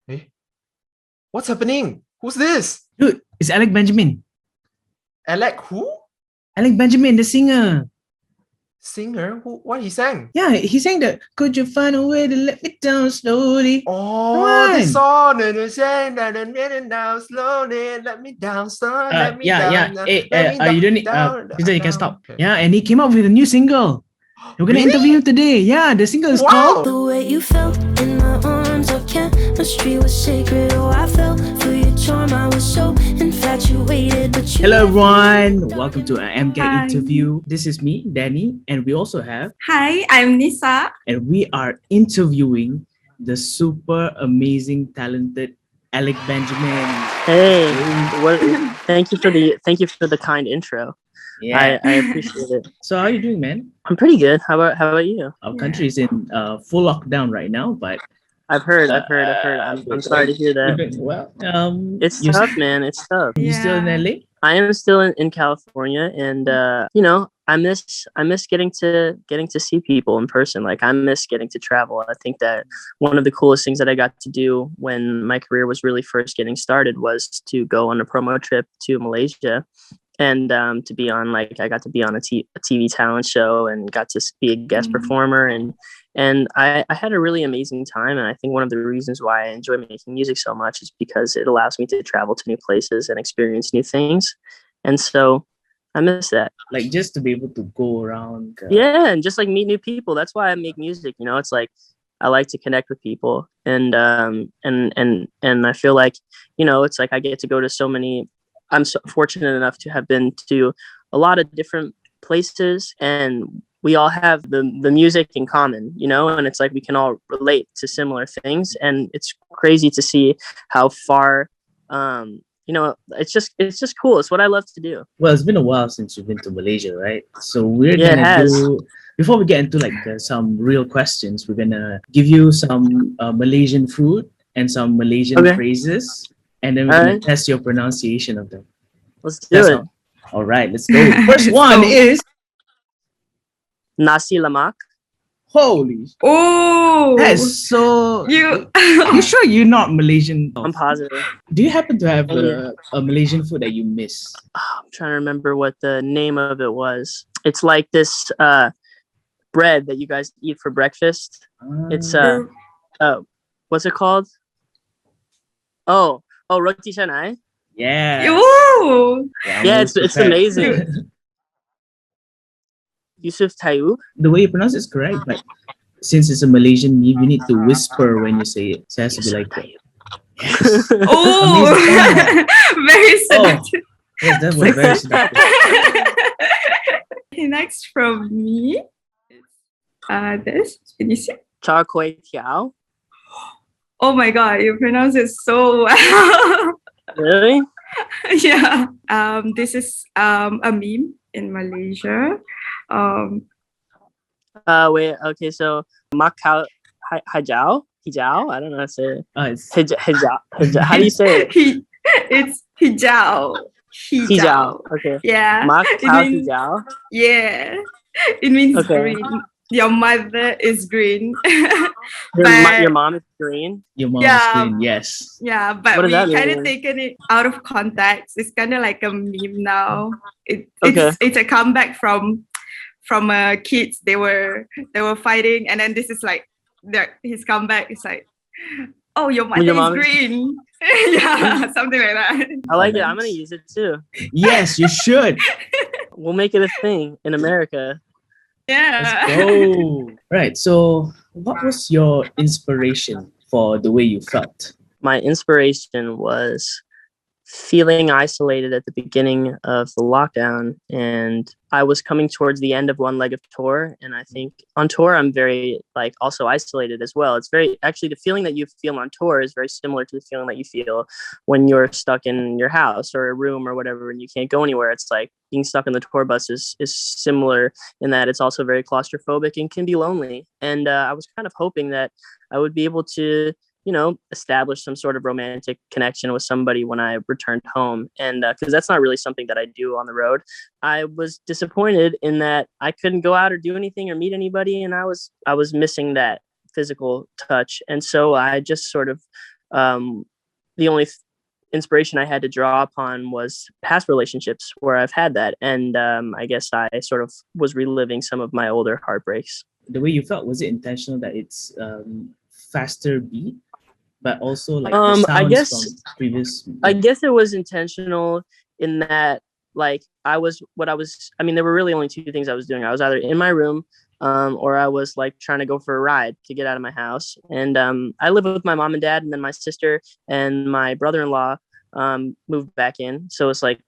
Hey, what's happening? Who's this? Dude, it's Alec Benjamin. Alec who? Alec Benjamin, the singer. Singer? Who? What he sang? Yeah, he sang that. Could you find a way to let me down slowly? Oh, Come this on. song. And you saying that and getting down slowly. Let me down, son. Let me down. Hey, Let me you don't need. down. Kristen, you can Down. stop. Okay. Yeah, and he came out with a new single. We're gonna interview Really? him today. Yeah, the single is Wow. called. The way you felt in my arms, our chemistry was sacred. Oh, I fell for your charm. I was so infatuated, but you. Hello, everyone. Welcome to an MCAT Hi. interview. This is me, Danny, and we also have, Hi, I'm Nisa. and we are interviewing the super amazing, talented Alec Benjamin. Hey, thank you for the kind intro. Yeah. I appreciate it. So how are you doing, man? I'm pretty good. How about you? Our country is in full lockdown right now, but I've heard. I'm sorry to hear that. well, It's you tough, man. It's tough. You still in Yeah. LA? I am still in California, and I miss getting to see people in person. Like, I miss getting to travel. I think that one of the coolest things that I got to do when my career was really first getting started was to go on a promo trip to Malaysia. And to be on, like, I got to be on a TV talent show and got to be a guest performer, and I had a really amazing time. And I think one of the reasons why I enjoy making music so much is because it allows me to travel to new places and experience new things. And so I miss that. Like, just to be able to go around. Yeah, and just like meet new people. That's why I make music. You know, it's like I like to connect with people, and I feel like, it's like I get to go to so many. I'm so fortunate enough to have been to a lot of different places, and we all have the music in common, and it's like we can all relate to similar things, and it's crazy to see how far, it's just cool. It's what I love to do. Well, it's been a while since you've been to Malaysia, right? So we're Yeah, it gonna has. do, before we get into like some real questions, we're gonna give you some Malaysian food and some Malaysian Okay. phrases, and then we're All gonna right. test your pronunciation of them. Let's do That's it. all right, let's go. First Let's one go. is Nasi lemak. holy. Oh, That is so. you. You sure you're not Malaysian? I'm positive. Do you happen to have a Malaysian food that you miss? I'm trying to remember what the name of it was. It's like this bread that you guys eat for breakfast. It's what's it called? Oh, roti canai. Yeah. Ooh. Yeah, it's amazing. Yusuf Tayu. The way you pronounce it is correct, but since it's a Malaysian meme, you need to whisper when you say it. So it has to be like that. Yes. Oh, Amazing. very Oh, seductive. yes, that was very seductive. Okay, next from me is this. Can you see? Char kway teow. Oh my god, you pronounce it so well. Really? Yeah. This is a meme in Malaysia. Wait. Okay, so Macau hijau. I don't know how to say it. It's Hijau. How do you say it? It's hijau. Hijau. Okay. Yeah. Macau It means, hijau. yeah. It means Okay. green. Your mother is green. Your mom is green. your mom's Yeah. screen, yes. Yeah, but What does we that kind of mean? taken it out of context. It's kind of like a meme now. Okay. It's a comeback from kids. They were fighting, and then this is like his comeback. It's like, oh, your mother Your is mom is- green. Yeah, something like that. I like it. I'm gonna use it too. Yes, you should. We'll make it a thing in America. Yeah. Let's go. Right. So, what was your inspiration for the way you felt? My inspiration was feeling isolated at the beginning of the lockdown, and I was coming towards the end of one leg of tour, and I think on tour I'm very also isolated as well. It's very actually the feeling that you feel on tour is very similar to the feeling that you feel when you're stuck in your house or a room or whatever and you can't go anywhere. It's like being stuck in the tour bus is similar in that it's also very claustrophobic and can be lonely. And I was kind of hoping that I would be able to establish some sort of romantic connection with somebody when I returned home. And because that's not really something that I do on the road. I was disappointed in that I couldn't go out or do anything or meet anybody. And I was missing that physical touch. And so I just sort of the only inspiration I had to draw upon was past relationships where I've had that. And I guess I sort of was reliving some of my older heartbreaks. The way you felt, was it intentional that it's faster beat, but also like the I sounds guess from previous? I guess it was intentional in that, like, I mean, there were really only two things I was doing. I was either in my room or I was like trying to go for a ride to get out of my house. And I live with my mom and dad, and then my sister and my brother-in-law moved back in. So it's like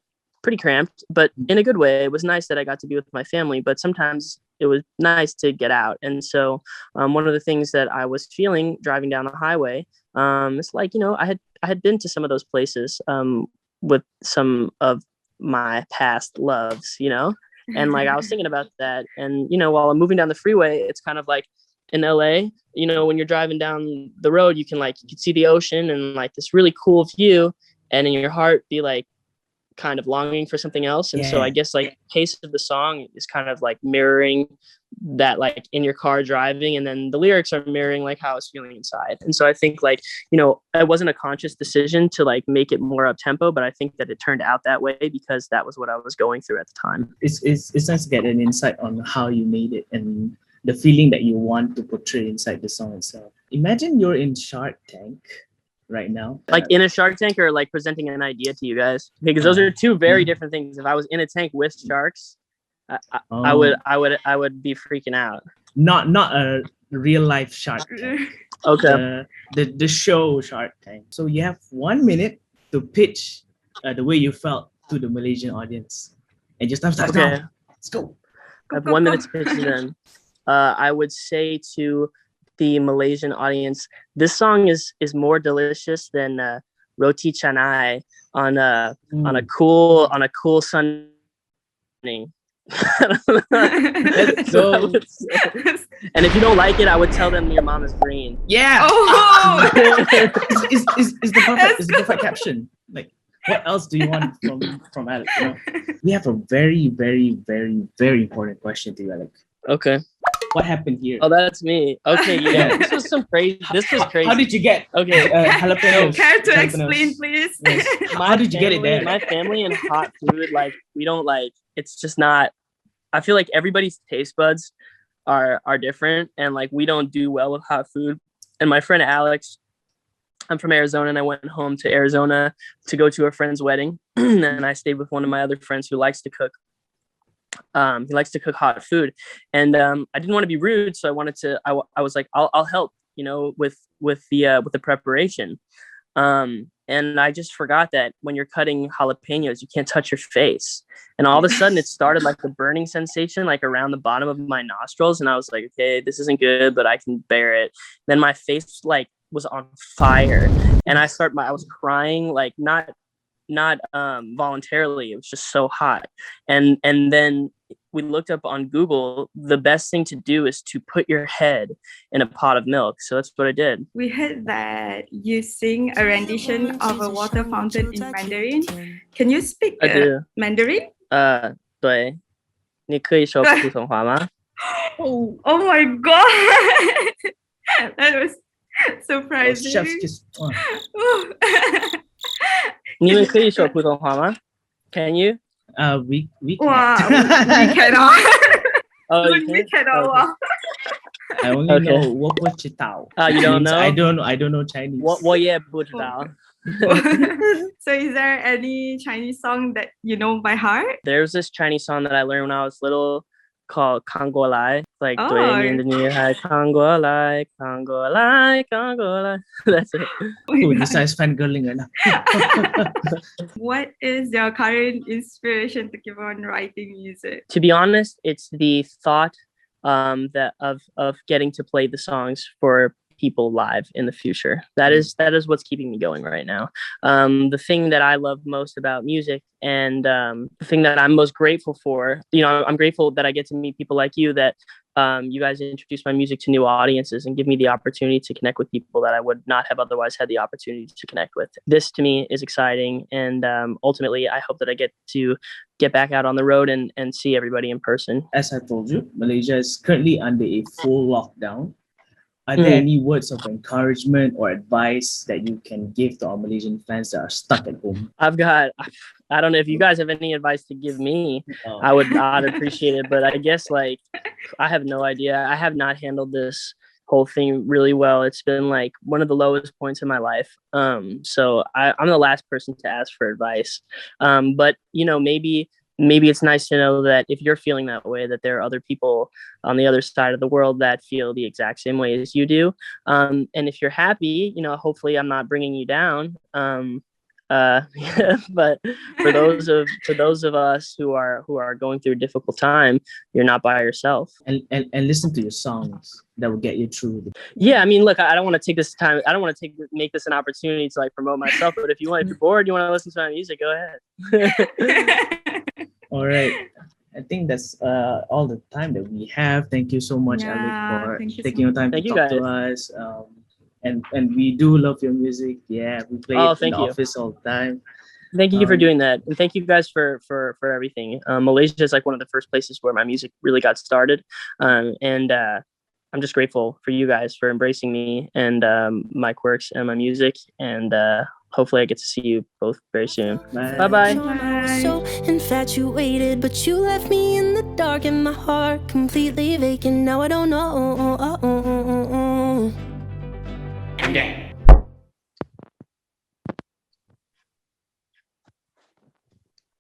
pretty cramped, but in a good way. It was nice that I got to be with my family, but sometimes it was nice to get out. And so one of the things that I was feeling driving down the highway, it's like, I had been to some of those places with some of my past loves, and like I was thinking about that. And, while I'm moving down the freeway, it's kind of like in LA, when you're driving down the road, you can see the ocean and like this really cool view, and in your heart be like kind of longing for something else. And so I guess like pace of the song is kind of like mirroring that, like in your car driving, and then the lyrics are mirroring like how I was feeling inside. And so I think like, it wasn't a conscious decision to like make it more up tempo, but I think that it turned out that way because that was what I was going through at the time. It's nice to get an insight on how you made it and the feeling that you want to portray inside the song itself. Imagine you're in Shark Tank right now, like in a Shark Tank, or like presenting an idea to you guys, because those are two very different things. If I was in a tank with sharks, I would be freaking out. Not a real life Shark Tank. Okay. The show Shark Tank. So you have 1 minute to pitch the way you felt to the Malaysian audience, and just start Okay. now. Let's go. I have 1 minute to pitch to them. I would say to the Malaysian audience, this song is more delicious than roti canai on a cool Sunday. Let's go. And if you don't like it, I would tell them your mom is green. Yeah. Oh! Is the perfect caption. Like, what else do you want from Alec? We have a very, very, very, very important question to you, Alec. Okay. What happened here? Oh, that's me. Okay, yeah. This was crazy. How did you get jalapenos? Care to Jalapenos. explain, please? Yes. How did you get it there? My family and hot food, like, we don't like, it's just not, I feel like everybody's taste buds are different, and like we don't do well with hot food. And my friend Alex, I'm from Arizona, and I went home to Arizona to go to a friend's wedding. And I stayed with one of my other friends who likes to cook. He likes to cook hot food, and I didn't want to be rude, so I was like, I'll help, with the preparation. And I just forgot that when you're cutting jalapenos, you can't touch your face. And all of a sudden it started like a burning sensation, like around the bottom of my nostrils. And I was like, okay, this isn't good, but I can bear it. Then my face like was on fire, and I was crying, like not voluntarily. It was just so hot. And then we looked up on Google, the best thing to do is to put your head in a pot of milk. So that's what I did. We heard that you sing a rendition of a water fountain in Mandarin. Can you speak I do. Mandarin? 对，你可以说普通话吗？ Oh my god! That was surprising. Chef's kiss. 你们可以说普通话吗？ Can you? We Wow, can't. we cannot. Oh, you We can? cannot. Wow. I only Okay. know 我不知道. You don't know? I don't know Chinese. 我也不知道。 So is there any Chinese song that you know by heart? There's this Chinese song that I learned when I was little called 看过来, like Oh. 对面的女孩看过来，看过来，看过来. That's it. Oh, this is fangirling right now. What is your current inspiration to keep on writing music? To be honest, it's the thought that of getting to play the songs for people live in the future. That is what's keeping me going right now. The thing that I love most about music, and the thing that I'm most grateful for, I'm grateful that I get to meet people like you, that you guys introduce my music to new audiences and give me the opportunity to connect with people that I would not have otherwise had the opportunity to connect with. This to me is exciting, and ultimately I hope that I get to get back out on the road and see everybody in person. As I told you, Malaysia is currently under a full lockdown. Are there any words of encouragement or advice that you can give to our Malaysian fans that are stuck at home? I don't know if you guys have any advice to give me. I'd appreciate it, but I guess like I have no idea. I have not handled this whole thing really well. It's been like one of the lowest points in my life. So I'm the last person to ask for advice. But you know, maybe it's nice to know that if you're feeling that way, that there are other people on the other side of the world that feel the exact same way as you do. And if you're happy, you know, hopefully I'm not bringing you down. But for those of us who are going through a difficult time, you're not by yourself. And listen to your songs that will get you through. Yeah, I mean, look, I don't want to take this time. I don't want to make this an opportunity to like promote myself. But if you're bored, you want to listen to my music, go ahead. All right. I think that's all the time that we have. Thank you so much, Alec, for taking your time to talk to us. And we do love your music. Yeah, we play it in the office all the time. Thank you for doing that. And thank you guys for everything. Malaysia is like one of the first places where my music really got started. And I'm just grateful for you guys for embracing me and my quirks and my music. And hopefully I get to see you both very soon. Bye-bye. So infatuated, but you left me in the dark and my heart completely vacant. Now I don't know. Yeah.